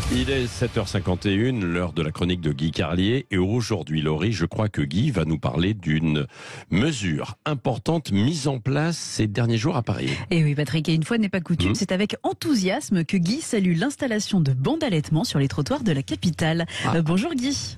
Il est 7h51, l'heure de la chronique de Guy Carlier. Et aujourd'hui, Laurie, je crois que Guy va nous parler d'une mesure importante mise en place ces derniers jours à Paris. Et oui, Patrick, et une fois n'est pas coutume, c'est avec enthousiasme que Guy salue l'installation de bancs d'allaitement sur les trottoirs de la capitale. Bonjour Guy.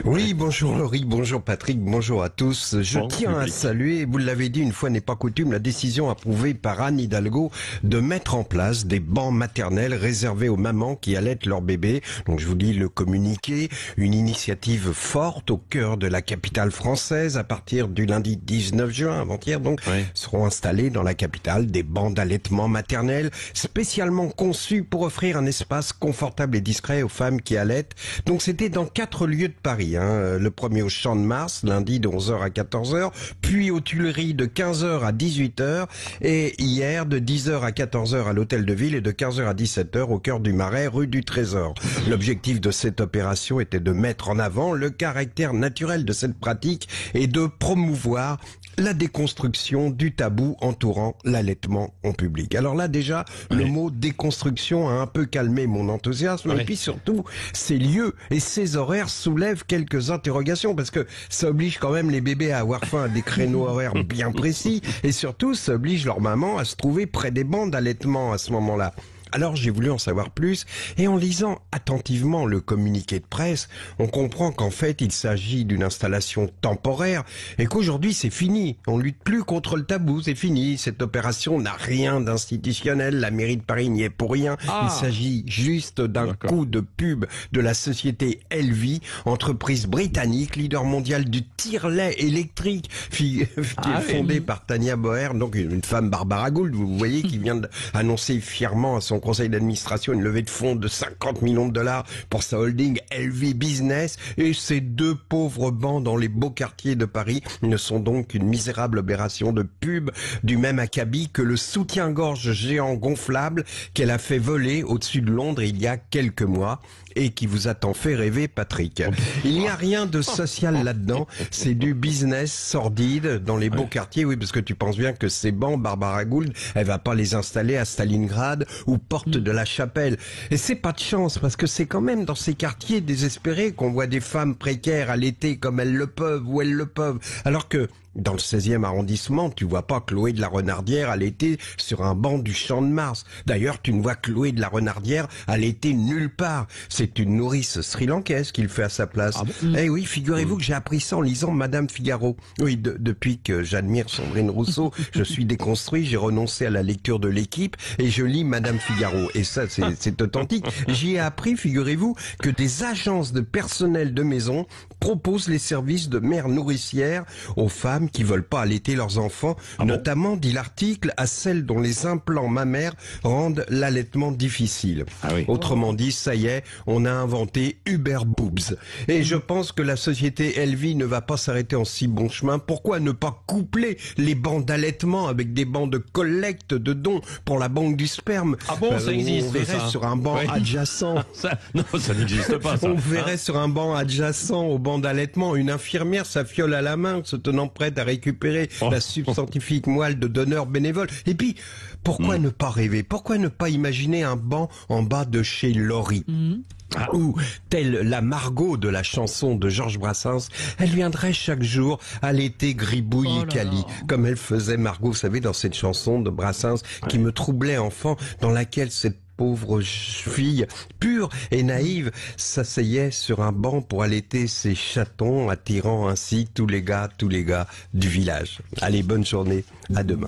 Oui, bonjour Laurie, bonjour Patrick, bonjour à tous. Je tiens à saluer, vous l'avez dit, une fois n'est pas coutume, la décision approuvée par Anne Hidalgo de mettre en place des bancs maternels réservés aux mamans qui allaitent leur bébé. Donc je vous lis le communiqué, une initiative forte au cœur de la capitale française. À partir du lundi 19 juin, avant-hier donc, seront installés dans la capitale des bancs d'allaitement maternel spécialement conçus pour offrir un espace confortable et discret aux femmes qui allaitent. Donc c'était dans 4 lieux de Paris. Le premier au Champ de Mars, lundi de 11h à 14h, puis aux Tuileries de 15h à 18h, et hier de 10h à 14h à l'Hôtel de Ville et de 15h à 17h au cœur du Marais, rue du Trésor. L'objectif de cette opération était de mettre en avant le caractère naturel de cette pratique et de promouvoir la déconstruction du tabou entourant l'allaitement en public. Alors là déjà, le mot déconstruction a un peu calmé mon enthousiasme, et puis surtout, ces lieux et ces horaires soulèvent quelques interrogations, parce que ça oblige quand même les bébés à avoir faim à des créneaux horaires bien précis, et surtout, ça oblige leur maman à se trouver près des bancs d'allaitement à ce moment-là. Alors j'ai voulu en savoir plus, et en lisant attentivement le communiqué de presse, on comprend qu'en fait il s'agit d'une installation temporaire et qu'aujourd'hui c'est fini. On lutte plus contre le tabou, c'est fini. Cette opération n'a rien d'institutionnel, la mairie de Paris n'y est pour rien. Il s'agit juste d'un coup de pub de la société Elvi, entreprise britannique, leader mondial du tire-lait électrique, qui est fondée par Tania Boer, donc une femme Barbara Gould, vous voyez, qui vient d'annoncer fièrement à son conseil d'administration une levée de fonds de 50 millions de dollars pour sa holding LV Business, et ces 2 pauvres bancs dans les beaux quartiers de Paris ne sont donc qu'une misérable opération de pub du même acabit que le soutien-gorge géant gonflable qu'elle a fait voler au-dessus de Londres il y a quelques mois et qui vous a tant fait rêver, Patrick. Il n'y a rien de social là-dedans, c'est du business sordide dans les beaux quartiers, oui, parce que tu penses bien que ces bancs, Barbara Gould, elle va pas les installer à Stalingrad ou Porte de la Chapelle. Et c'est pas de chance, parce que c'est quand même dans ces quartiers désespérés qu'on voit des femmes précaires allaiter comme elles le peuvent, où elles le peuvent, alors que dans le 16e arrondissement, tu vois pas Chloé de la Renardière allaiter sur un banc du Champ de Mars. D'ailleurs, tu ne vois Chloé de la Renardière allaiter nulle part. C'est une nourrice sri-lankaise qui le fait à sa place. Eh oui, figurez-vous que j'ai appris ça en lisant Madame Figaro. Oui, depuis que j'admire Sandrine Rousseau, je suis déconstruit, j'ai renoncé à la lecture de L'Équipe et je lis Madame Figaro. Et ça, c'est authentique. J'y ai appris, figurez-vous, que des agences de personnel de maison proposent les services de mère nourricière aux femmes qui veulent pas allaiter leurs enfants, notamment, dit l'article, à celles dont les implants mammaires rendent l'allaitement difficile. Autrement dit, ça y est, on a inventé Uber Boobs. Et je pense que la société Elvi ne va pas s'arrêter en si bon chemin. Pourquoi ne pas coupler les bancs d'allaitement avec des bancs de collecte de dons pour la banque du sperme? Ça existe, on verrait sur un banc adjacent. Non, ça n'existe pas, ça. On verrait sur un banc adjacent au banc d'allaitement une infirmière, sa fiole à la main, se tenant prête à récupérer la subscientifique moelle de donneurs bénévoles. Et puis, pourquoi ne pas rêver? Pourquoi ne pas imaginer un banc en bas de chez Laurie? Ou, telle la Margot de la chanson de Georges Brassens, elle viendrait chaque jour allaiter Gribouille et Cali, comme elle faisait Margot, vous savez, dans cette chanson de Brassens qui me troublait enfant, dans laquelle cette pauvre fille, pure et naïve, s'asseyait sur un banc pour allaiter ses chatons, attirant ainsi tous les gars du village. Allez, bonne journée, à demain.